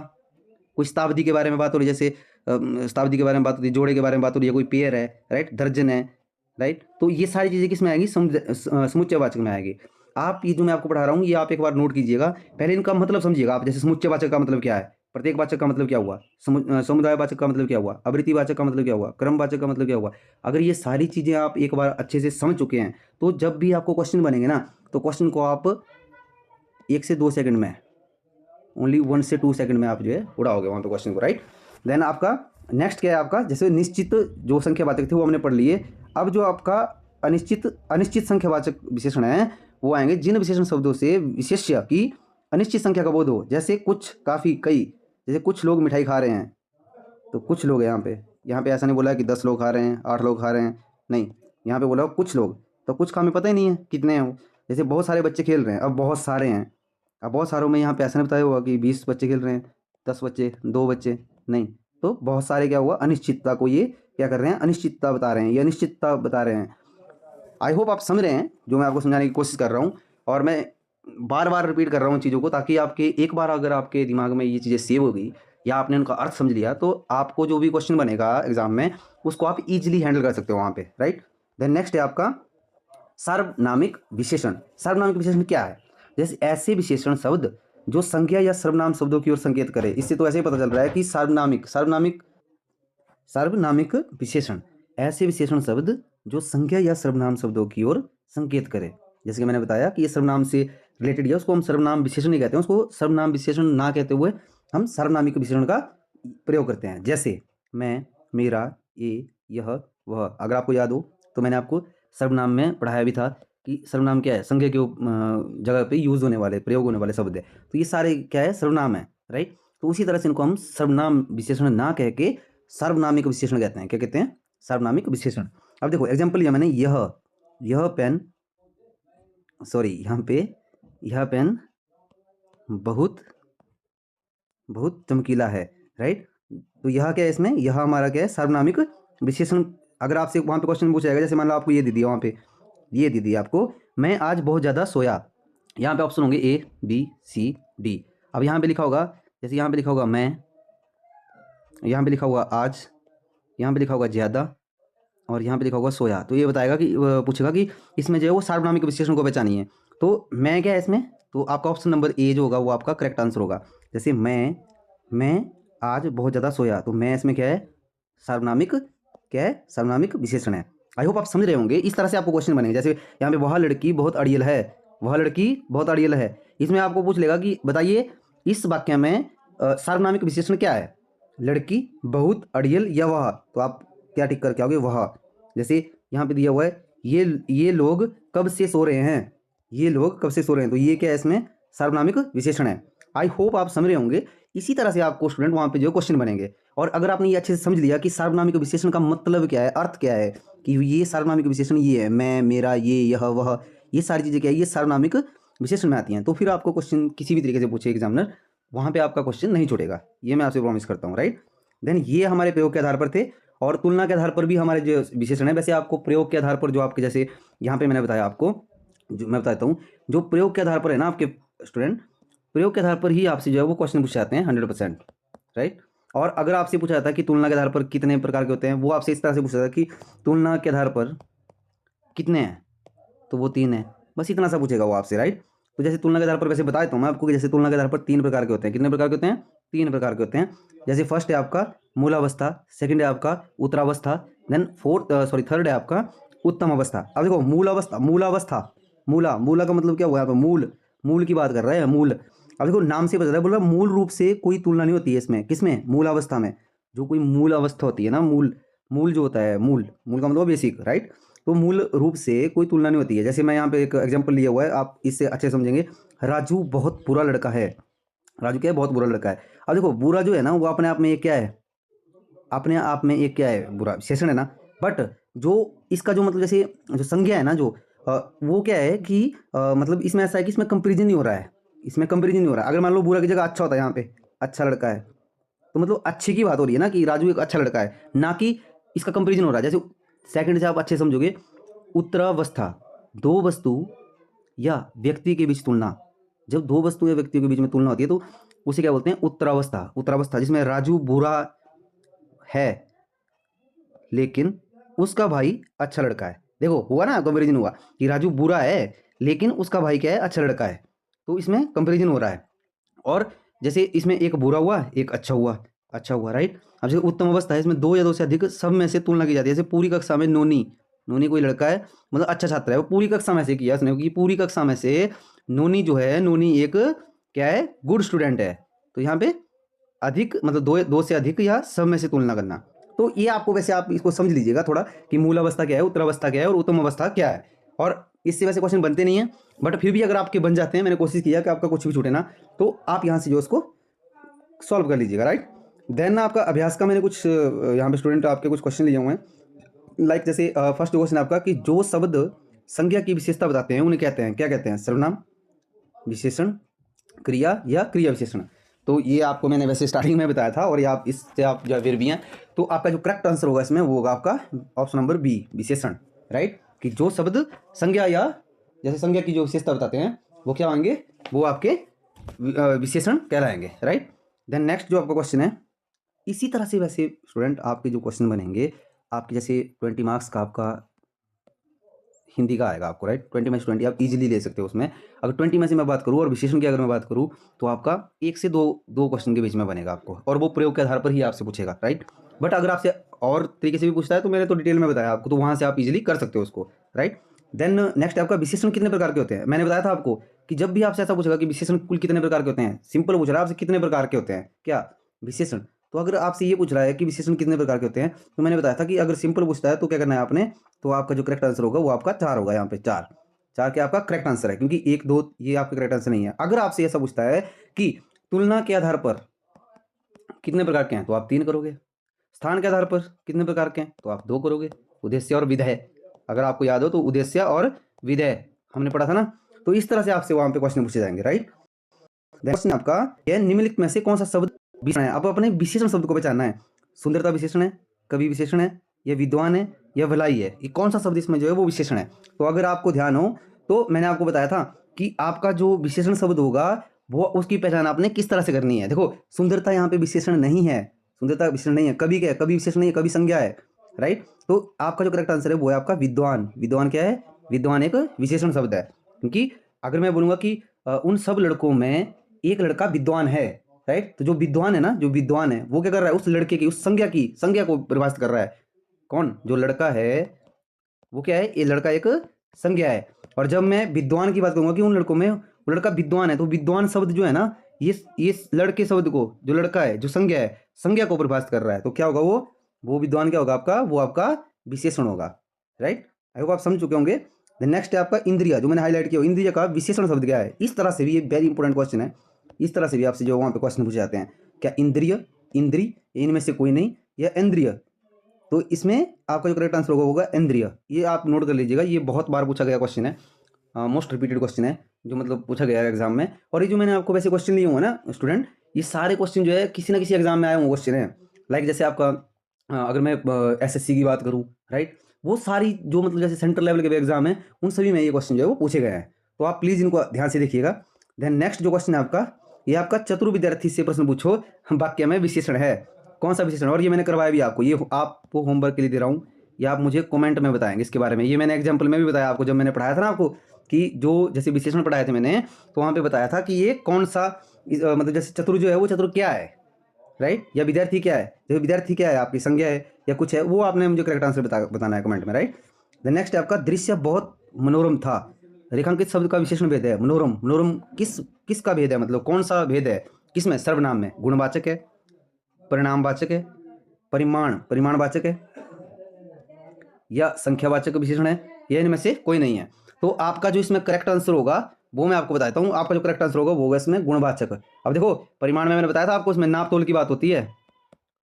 कोई शताब्दी के बारे में बात हो रही है, जैसे शताब्दी के बारे में बात होती है, जोड़े के बारे में बात हो रही है, कोई पेयर है, राइट, दर्जन है, राइट। तो ये सारी चीज़ें किस में आएंगी, समुच्चयवाचक में आएगी। आप ये जो मैं आपको पढ़ा रहा हूँ ये आप एक बार नोट कीजिएगा, पहले इनका मतलब समझिएगा आप। जैसे समुच्चयवाचक का मतलब क्या है, प्रत्येकवाचक का मतलब क्या हुआ, समुदायवाचक का मतलब क्या हुआ, आवृत्तिवाचक का मतलब क्या हुआ, क्रमवाचक का मतलब क्या हुआ। अगर ये सारी चीज़ें आप एक बार अच्छे से समझ चुके हैं तो जब भी आपको क्वेश्चन बनेंगे ना, तो क्वेश्चन को आप 1 से 2 सेकंड में, ओनली 1 से 2 सेकंड में आप जो है उड़ाओगे वहाँ पे क्वेश्चन को, राइट। देन आपका नेक्स्ट क्या है, आपका जैसे निश्चित जो संख्यावाचक थे वो हमने पढ़ लिए। अब जो आपका अनिश्चित संख्यावाचक विशेषण है वो आएंगे जिन विशेषण शब्दों से विशेष्य की अनिश्चित संख्या का बोध हो, जैसे कुछ, काफ़ी, कई। जैसे कुछ लोग मिठाई खा रहे हैं, तो कुछ लोग यहाँ पे ऐसा नहीं बोला कि 10 लोग खा रहे हैं, 8 लोग खा रहे हैं, नहीं, यहाँ पे बोला कुछ लोग। तो कुछ का हमें पता ही नहीं है कितने हैं वो। जैसे बहुत सारे बच्चे खेल रहे हैं, अब बहुत सारे हैं, अब बहुत सारों में यहाँ पे ऐसा नहीं बताया हुआ कि 20 बच्चे खेल रहे हैं, 10 बच्चे, 2 बच्चे, नहीं। तो बहुत सारे क्या हुआ, अनिश्चितता को ये क्या कर रहे हैं, अनिश्चितता बता रहे हैं, ये अनिश्चितता बता रहे हैं। आई होप आप समझ रहे हैं जो मैं आपको समझाने की कोशिश कर रहा हूँ। और मैं बार बार रिपीट कर रहा हूँ चीज़ों को, ताकि आपके एक बार अगर आपके दिमाग में ये चीज़ें सेव हो गई या आपने उनका अर्थ समझ लिया, तो आपको जो भी क्वेश्चन बनेगा एग्जाम में उसको आप इजीली हैंडल कर सकते हो वहाँ पे, राइट। देन नेक्स्ट है आपका सार्वनामिक विशेषण। सार्वनामिक विशेषण क्या है, जैसे ऐसे विशेषण शब्द जो संज्ञा या सर्वनाम शब्दों की ओर संकेत करे। इससे तो ऐसे ही पता चल रहा है कि सार्वनामिक विशेषण, ऐसे विशेषण शब्द जो संज्ञा या सर्वनाम शब्दों की ओर संकेत करे। जैसे कि मैंने बताया कि ये सर्वनाम से रिलेटेड है, उसको हम सर्वनाम विशेषण नहीं कहते हैं, उसको सर्वनाम विशेषण ना कहते हुए हम सार्वनामिक विशेषण का प्रयोग करते हैं। जैसे मैं, मेरा, ये, यह, वह। अगर आपको याद हो तो मैंने आपको सर्वनाम में पढ़ाया भी था कि सर्वनाम क्या है, संज्ञा के जगह पे यूज होने वाले, प्रयोग होने वाले शब्द है। तो ये सारे क्या है, सर्वनाम है, राइट। तो उसी तरह से इनको हम सर्वनाम विशेषण ना कह के सार्वनामिक विशेषण कहते हैं। क्या कहते हैं, सार्वनामिक विशेषण। अब देखो एग्जाम्पल लिया मैंने, यह पेन, सॉरी यहाँ पे यह पेन बहुत बहुत चमकीला है, राइट। तो यह क्या है, इसमें यह हमारा क्या है, सार्वनामिक विशेषण। अगर आपसे वहाँ पे क्वेश्चन पूछा जाएगा, जैसे मान लो आपको ये दे दिया, वहाँ पे ये दे दिया आपको, मैं आज बहुत ज़्यादा सोया। यहाँ पे ऑप्शन होंगे A B C D। अब यहाँ पे लिखा होगा, जैसे यहाँ पे लिखा होगा मैं, यहाँ पे लिखा होगा आज, यहाँ पे लिखा होगा ज़्यादा, और यहाँ पे लिखा होगा सोया। तो ये बताएगा कि पूछेगा कि इसमें जो है वो सार्वनामिक विशेषण को पहचानिए। तो मैं क्या है इसमें, तो आपका ऑप्शन नंबर A जो होगा वो आपका करेक्ट आंसर होगा। जैसे मैं आज बहुत ज़्यादा सोया, तो मैं इसमें क्या है, सार्वनामिक, क्या है, सार्वनामिक विशेषण है। आई होप आप समझ रहे होंगे। इस तरह से आपको क्वेश्चन बनेंगे। जैसे यहाँ पे वह लड़की बहुत अड़ियल है, वह लड़की बहुत अड़ियल है, इसमें आपको पूछ लेगा कि बताइए इस वाक्य में सार्वनामिक विशेषण क्या है, लड़की, बहुत, अड़ियल या वह। तो आप क्या टिक करके आओगे, वह। जैसे यहाँ पे दिया हुआ है ये लोग कब से सो रहे हैं, ये लोग कब से सो रहे हैं, तो ये क्या है, इसमें सार्वनामिक विशेषण है। आई होप आप समझ रहे होंगे। इसी तरह से आपको स्टूडेंट वहाँ पे जो क्वेश्चन बनेंगे। और अगर आपने ये अच्छे से समझ लिया कि सार्वनामिक विशेषण का मतलब क्या है, अर्थ क्या है, कि ये सार्वनामिक विशेषण ये है, मैं, मेरा, ये, यह, वह, ये सारी चीज़ें क्या है, ये सार्वनामिक विशेषण में आती हैं, तो फिर आपको क्वेश्चन किसी भी तरीके से पूछे एग्जामिनर, वहाँ पे आपका क्वेश्चन नहीं छूटेगा, ये मैं आपसे प्रॉमिस करता हूँ, राइट। देन ये हमारे प्रयोग के आधार पर थे, और तुलना के आधार पर भी हमारे जो विशेषण है। वैसे आपको प्रयोग के आधार पर जो आपके, जैसे यहाँ पे मैंने बताया आपको, जो मैं बताता हूँ, जो प्रयोग के आधार पर है ना आपके स्टूडेंट, प्रयोग के आधार पर ही आपसे जो है वो क्वेश्चन पूछे जाते हैं 100%, राइट। और अगर आपसे पूछा जाता है कि तुलना के आधार पर कितने प्रकार के होते हैं, वो आपसे इस तरह से पूछा जाता है कि तुलना के आधार पर कितने हैं, तो वो 3 है, बस इतना सा पूछेगा वो आपसे, राइट। तो जैसे तुलना के आधार पर वैसे बता देता हूँ मैं आपको कि जैसे तुलना के आधार पर 3 प्रकार के होते हैं। कितने प्रकार के होते हैं, 3 प्रकार के होते हैं। जैसे फर्स्ट है आपका मूलावस्था, सेकंड है आपका उत्तरावस्था, देन थर्ड है आपका उत्तम अवस्था। अब देखो मूलावस्था, मूला का मतलब क्या हुआ, यहाँ पर मूल की बात कर रहे हैं, मूल। अब देखो नाम से पता चला, बोला मूल रूप से कोई तुलना नहीं होती है इसमें, किसमें, मूल अवस्था में। जो कोई मूल अवस्था होती है ना, मूल जो होता है, मूल का मतलब बेसिक, राइट। तो मूल रूप से कोई तुलना नहीं होती है। जैसे मैं यहाँ पे एक एग्जांपल लिया हुआ है, आप इससे अच्छे समझेंगे। राजू बहुत बुरा लड़का है, राजू क्या है, बहुत बुरा लड़का है। अब देखो बुरा जो है ना वो अपने आप में एक क्या है, अपने आप में एक क्या है, बुरा विशेषण है ना। बट जो इसका जो मतलब जैसे जो संज्ञा है ना, जो वो क्या है कि मतलब इसमें ऐसा है कि इसमें कंपेरिजन नहीं हो रहा है, इसमें कंपेरिजन नहीं हो रहा है। अगर मान लो बुरा की जगह अच्छा होता है, यहाँ पे अच्छा लड़का है, तो मतलब अच्छे की बात हो रही है ना, कि राजू एक अच्छा लड़का है, ना कि इसका कंपेरिजन हो रहा है। जैसे सेकंड से आप अच्छे समझोगे, उत्तरावस्था, दो वस्तु या व्यक्ति के बीच तुलना, जब दो वस्तुओं या व्यक्तियों के बीच में तुलना होती है तो उसे क्या बोलते हैं? उत्तरावस्था। उत्तरावस्था जिसमें राजू बुरा है लेकिन उसका भाई अच्छा लड़का है। देखो हुआ ना, कंपेरिजन हुआ कि राजू बुरा है लेकिन उसका भाई क्या है? अच्छा लड़का है। तो इसमें कंपेरिजन हो रहा है। और जैसे इसमें एक बुरा हुआ एक अच्छा हुआ, अच्छा हुआ, राइट। अब जैसे उत्तम अवस्था है, इसमें दो या दो से अधिक सब में से तुलना की जाती है। जैसे पूरी कक्षा में नोनी, नोनी कोई लड़का है मतलब अच्छा छात्र है, वो पूरी कक्षा में से किया उसने, क्योंकि पूरी कक्षा में से नोनी जो है, नोनी एक क्या है? गुड स्टूडेंट है। तो यहाँ पे अधिक मतलब दो से अधिक या सब में से तुलना करना। तो ये आपको, वैसे आप इसको समझ लीजिएगा थोड़ा कि मूल अवस्था क्या है, उत्तरावस्था क्या है और उत्तम अवस्था क्या है। और इससे वैसे क्वेश्चन बनते नहीं है, बट फिर भी अगर आपके बन जाते हैं, मैंने कोशिश किया कि आपका कुछ भी छूटे ना, तो आप यहाँ से जो उसको सॉल्व कर लीजिएगा, राइट। देन आपका अभ्यास का मैंने कुछ यहाँ पे स्टूडेंट आपके कुछ क्वेश्चन लिए हुए हैं। लाइक जैसे फर्स्ट क्वेश्चन आपका कि जो शब्द संज्ञा की विशेषता बताते हैं उन्हें कहते हैं, क्या कहते हैं? सर्वनाम, विशेषण, क्रिया या क्रिया विशेषण। तो ये आपको मैंने वैसे स्टार्टिंग में बताया था और ये आप इससे आप जो फिर भी हैं, तो आपका जो करेक्ट आंसर होगा इसमें वो होगा आपका ऑप्शन नंबर बी, विशेषण, राइट। कि जो शब्द संज्ञा या जैसे संज्ञा की जो विशेषता बताते हैं वो क्या होंगे? वो आपके विशेषण कहलाएंगे, राइट। देन नेक्स्ट जो आपका क्वेश्चन है, इसी तरह से वैसे स्टूडेंट आपके जो क्वेश्चन बनेंगे आपके जैसे 20 मार्क्स का आपका हिंदी का आएगा आपको, राइट। 20 में से 20 आप इजीली ले सकते हो उसमें। अगर 20 में से मैं बात करूँ और विशेषण की अगर मैं बात करूँ तो आपका 1 से 2 क्वेश्चन के बीच में बनेगा आपको, और वो प्रयोग के आधार पर ही आपसे पूछेगा, राइट। बट अगर आपसे और तरीके से भी पूछता है तो मैंने तो डिटेल में बताया आपको, तो वहाँ से आप इजीली कर सकते हो उसको, राइट। देन नेक्स्ट आपका विशेषण कितने प्रकार के होते हैं? मैंने बताया था आपको कि जब भी आपसे ऐसा पूछेगा कि विशेषण कुल कितने प्रकार के होते हैं, सिंपल पूछ रहा है आपसे कितने प्रकार के होते हैं क्या? विशेषण। तो अगर आपसे ये पूछ रहा है कि विशेषण कितने प्रकार के होते हैं, तो मैंने बताया था कि अगर सिंपल पूछता है तो क्या करना है आपने, तो आपका जो करेक्ट आंसर होगा वो आपका 4 होगा। यहाँ पे 4 4 क्या आपका करेक्ट आंसर है, क्योंकि 1 2 ये आपका करेक्ट आंसर नहीं है। अगर आपसे ऐसा पूछता है कि तुलना के आधार पर कितने प्रकार के हैं, तो आप 3 करोगे। स्थान के आधार पर कितने प्रकार के हैं, तो आप 2 करोगे। उद्देश्य और विधेय, अगर आपको याद हो तो उद्देश्य और विधेय हमने पढ़ा था ना। तो इस तरह से आपसे वहां पे क्वेश्चन पूछे जाएंगे, राइट। क्वेश्चन आपका यह निम्नलिखित में से कौन सा शब्द विशेषण है? अब अपने विशेषण शब्द को पहचानना है। सुंदरता विशेषण है, कवि विशेषण है, या विद्वान है, या भलाई है, ये कौन सा शब्द इसमें जो है वो विशेषण है। तो अगर आपको ध्यान हो तो मैंने आपको बताया था कि आपका जो विशेषण शब्द होगा वो उसकी पहचान आपने किस तरह से करनी है। देखो सुंदरता यहाँ पे विशेषण नहीं है, सुंदरता विशेषण नहीं है। कवि क्या है? कवि विशेषण नहीं है, कवि संज्ञा है, राइट। तो आपका जो करेक्ट आंसर है वो है आपका विद्वान। विद्वान क्या है? विद्वान एक विशेषण शब्द है, क्योंकि अगर मैं बोलूंगा कि उन सब लड़कों में एक लड़का विद्वान है, राइट, तो जो विद्वान है ना, जो विद्वान है वो क्या कर रहा है? उस लड़के की, उस संज्ञा को परिभाषित कर रहा है। कौन? जो लड़का है वो क्या है? ये लड़का एक संज्ञा है। और जब मैं विद्वान की बात करूंगा कि उन लड़कों में वो लड़का विद्वान है, तो विद्वान शब्द जो है ना, ये लड़के शब्द को, जो लड़का है जो संज्ञा है, संज्ञा को परिभाषित कर रहा है। तो क्या होगा वो विद्वान क्या होगा आपका? वो आपका विशेषण होगा, राइट। आई होप आप समझ चुके होंगे। नेक्स्ट है आपका इंद्रिय, जो मैंने हाईलाइट किया, इंद्रिय का विशेषण शब्द क्या है? इस तरह से भी ये वेरी इंपॉर्टेंट क्वेश्चन है। इस तरह से भी आपसे जो वहाँ पे क्वेश्चन पूछे जाते हैं, क्या इंद्रिय, इंद्री, इनमें से कोई नहीं, या इंद्रिय। तो इसमें आपका जो करेक्ट आंसर होगा इंद्रिय। ये आप नोट कर लीजिएगा, ये बहुत बार पूछा गया क्वेश्चन है, मोस्ट रिपीटेड क्वेश्चन है, जो मतलब पूछा गया है एग्जाम में। और ये जो मैंने आपको वैसे क्वेश्चन लिए हुए ना स्टूडेंट, ये सारे क्वेश्चन जो है किसी ना किसी एग्जाम में आए हुए क्वेश्चन है। लाइक जैसे आपका अगर मैं एसएससी की बात करूँ, राइट, वो सारी जो मतलब जैसे सेंट्रल लेवल के भी एग्जाम है उन सभी में ये क्वेश्चन जो है वो पूछे गए हैं। तो आप प्लीज़ इनको ध्यान से देखिएगा। देन नेक्स्ट जो क्वेश्चन है आपका, ये आपका चतुर विद्यार्थी से प्रश्न पूछो वाक्य में विशेषण है, कौन सा विशेषण। और ये मैंने करवाया भी आपको, ये आपको होमवर्क के लिए दे रहा हूँ, ये आप मुझे कमेंट में बताएंगे इसके बारे में। ये मैंने एग्जाम्पल में भी बताया आपको, जब मैंने पढ़ाया था ना आपको कि जो जैसे विशेषण पढ़ाए थे मैंने, तो वहाँ पे बताया था कि ये कौन सा मतलब जैसे चतुर जो है वो चतुर क्या है, राइट, या विद्यार्थी क्या है, जैसे विद्यार्थी क्या है आपकी संज्ञा है या कुछ है, वो आपने मुझे करेक्ट आंसर बताना है कमेंट में, राइट। द नेक्स्ट है आपका दृश्य बहुत मनोरम था, रेखांकित शब्द का विशेषण भेद है। मनोरम, मनोरम किसका भेद है, मतलब कौन सा भेद है किसमें? सर्वनाम में। गुणवाचक है, परिणामवाचक है, परिमाणवाचक है, या संख्यावाचक विशेषण है, या इनमें से कोई नहीं है। तो आपका जो इसमें करेक्ट आंसर होगा वो मैं आपको बताता हूँ। आपका जो करेक्ट आंसर होगा वो होगा इसमें गुणवाचक। अब देखो परिमाण में मैंने बताया था आपको, इसमें नाप तोल की बात होती है,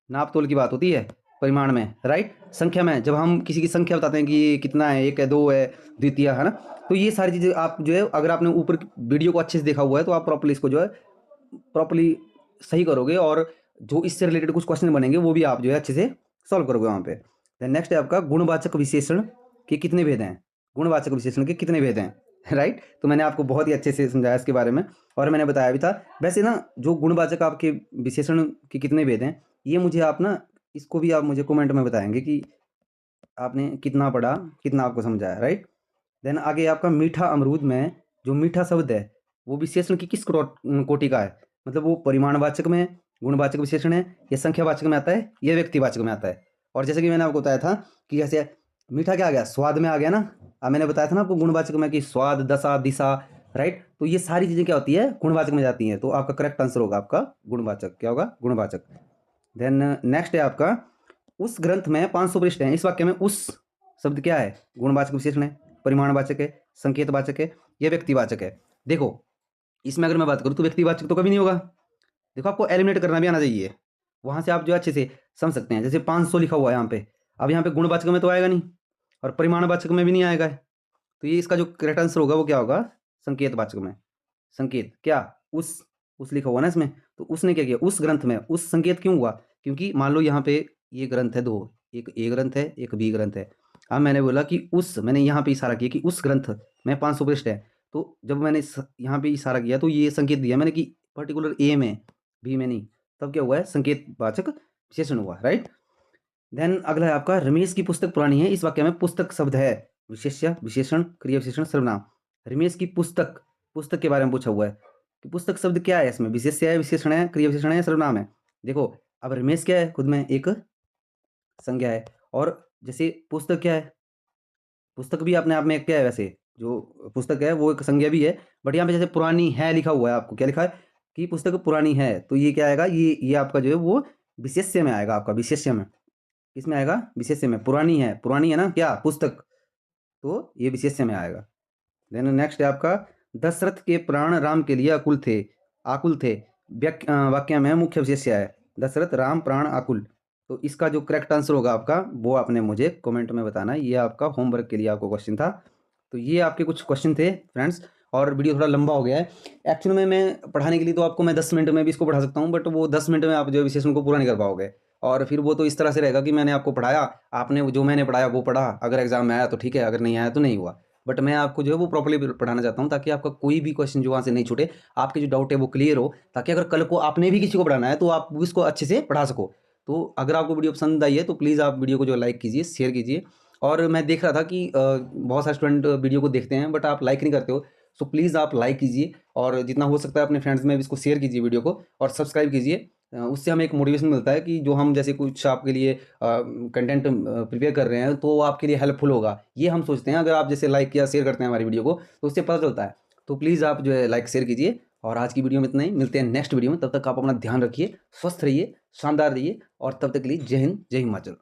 नाप तोल की बात होती है परिमाण में, राइट। संख्या में जब हम किसी की संख्या बताते हैं कि ये कितना है, 1 है, 2 है, द्वितीय है ना, तो ये सारी चीज़ें आप जो है अगर आपने ऊपर वीडियो को अच्छे से देखा हुआ है तो आप प्रॉपर्ली इसको जो है प्रॉपर्ली सही करोगे, और जो इससे रिलेटेड कुछ क्वेश्चन बनेंगे वो भी आप जो है अच्छे से सॉल्व करोगे वहाँ पे। नेक्स्ट है आपका गुणवाचक विशेषण के कितने भेद हैं? गुणवाचक विशेषण के कितने भेद हैं, राइट। तो मैंने आपको बहुत ही अच्छे से समझाया इसके बारे में और मैंने बताया भी था। वैसे ना जो गुणवाचक आपके विशेषण के कितने भेद हैं, ये मुझे आप ना इसको भी आप मुझे कमेंट में बताएंगे कि आपने कितना पढ़ा, कितना आपको समझ आया, राइट। देन आगे आपका मीठा अमरूद में जो मीठा शब्द है वो विशेषण की किस कोटि का है? मतलब वो परिमाणवाचक में गुणवाचक विशेषण है, या संख्यावाचक में आता है, या व्यक्तिवाचक में आता है। और जैसे कि मैंने आपको बताया था कि जैसे मीठा क्या आ गया, स्वाद में आ गया ना। अब मैंने बताया था ना आपको गुणवाचक में कि स्वाद, दशा, दिशा, राइट। तो ये सारी चीज़ें क्या होती है, गुणवाचक में जाती हैं। तो आपका करेक्ट आंसर होगा आपका गुणवाचक। क्या होगा? गुणवाचक। देन नेक्स्ट है आपका, उस ग्रंथ में 500 पृष्ठ हैं, इस वाक्य में उस शब्द क्या है? गुणवाचक विशेषण है, परिमाणवाचक है, संकेतवाचक है, या व्यक्तिवाचक है। देखो इसमें अगर मैं बात करूँ तो व्यक्तिवाचक तो कभी नहीं होगा। देखो आपको एलिमिनेट करना भी आना चाहिए, वहां से आप जो अच्छे से समझ सकते हैं। जैसे 500 लिखा हुआ है यहाँ पे, अब यहाँ पे गुणवाचक में तो आएगा नहीं और परिमाणवाचक में भी नहीं आएगा। तो ये इसका जो करेक्ट आंसर होगा वो क्या होगा? संकेतवाचक में। संकेत क्या? उस लिखा हुआ ना इसमें, तो उसने क्या किया? उस ग्रंथ में उस संकेत क्यों हुआ? क्योंकि मान लो यहाँ पे ये ग्रंथ है दो, एक ए ग्रंथ है, एक बी ग्रंथ है। अब मैंने बोला कि मैंने यहाँ पे इशारा किया कि उस ग्रंथ में 500 पृष्ठ है। तो जब मैंने यहाँ पे इशारा किया तो ये संकेत दिया मैंने कि पर्टिकुलर ए में, बी में नहीं। तब क्या हुआ है? संकेतवाचक विशेषण हुआ, राइट। देन अगला है आपका, रमेश की पुस्तक पुरानी है, इस वाक्य में पुस्तक शब्द है विशेष्य, विशेषण, क्रिया विशेषण, सर्वनाम। रमेश की पुस्तक, पुस्तक के बारे में पूछा हुआ है कि पुस्तक शब्द क्या है, इसमें विशेष्य है, विशेषण है, क्रिया विशेषण है, सर्वनाम है। देखो अब रमेश क्या है? खुद में एक संज्ञा है। और जैसे पुस्तक क्या है? पुस्तक भी अपने आप में एक क्या है? वैसे जो पुस्तक है वो एक संज्ञा भी है। बट यहाँ पे जैसे पुरानी है लिखा हुआ है, आपको क्या लिखा है कि पुस्तक पुरानी है, तो ये क्या आएगा? ये आपका जो है वो विशेष्य में आएगा, आपका विशेष्य में। किसमें आएगा? विशेष्य में। पुरानी है ना क्या पुस्तक, तो ये विशेष्य में आएगा। देन नेक्स्ट है आपका, दशरथ के प्राण राम के लिए आकुल थे। वाक्य में मुख्य विशेष्य है दशरथ, राम, प्राण, आकुल। तो इसका जो करेक्ट आंसर होगा आपका वो आपने मुझे कमेंट में बताना है। ये आपका होमवर्क के लिए आपको क्वेश्चन था। तो ये आपके कुछ क्वेश्चन थे फ्रेंड्स, और वीडियो थोड़ा लंबा हो गया है। एक्चुअली में मैं पढ़ाने के लिए तो आपको मैं 10 मिनट में भी इसको पढ़ा सकता हूँ, बट वो 10 मिनट में आप जो विशेषण को पूरा नहीं कर पाओगे। और फिर वो तो इस तरह से रहेगा कि मैंने आपको पढ़ाया, आपने जो मैंने पढ़ाया वो पढ़ा, अगर एग्जाम में आया तो ठीक है, अगर नहीं आया तो नहीं हुआ। बट मैं आपको जो है वो प्रॉपर्ली पढ़ाना चाहता हूँ, ताकि आपका कोई भी क्वेश्चन जो वहाँ से नहीं छूटे, आपके जो डाउट है वो क्लियर हो, ताकि अगर कल को आपने भी किसी को पढ़ाना है तो आप इसको अच्छे से पढ़ा सको। तो अगर आपको वीडियो पसंद आई है तो प्लीज़ आप वीडियो को जो लाइक कीजिए, शेयर कीजिए। और मैं देख रहा था कि बहुत सारे स्टूडेंट वीडियो को देखते हैं बट आप लाइक नहीं करते हो। सो प्लीज़ आप लाइक कीजिए, और जितना हो सकता है अपने फ्रेंड्स में भी इसको शेयर कीजिए वीडियो को, और सब्सक्राइब कीजिए। उससे हमें एक मोटिवेशन मिलता है कि जो हम जैसे कुछ आपके लिए कंटेंट प्रिपेयर कर रहे हैं तो वो आपके लिए हेल्पफुल होगा, ये हम सोचते हैं। अगर आप जैसे लाइक या शेयर करते हैं हमारी वीडियो को तो उससे पता चलता है। तो प्लीज़ आप जो है लाइक शेयर कीजिए। और आज की वीडियो में इतना ही, मिलते हैं नेक्स्ट वीडियो में। तब तक आप अपना ध्यान रखिए, स्वस्थ रहिए, शानदार रहिए, और तब तक के लिए जय हिंद, जय हिमाचल।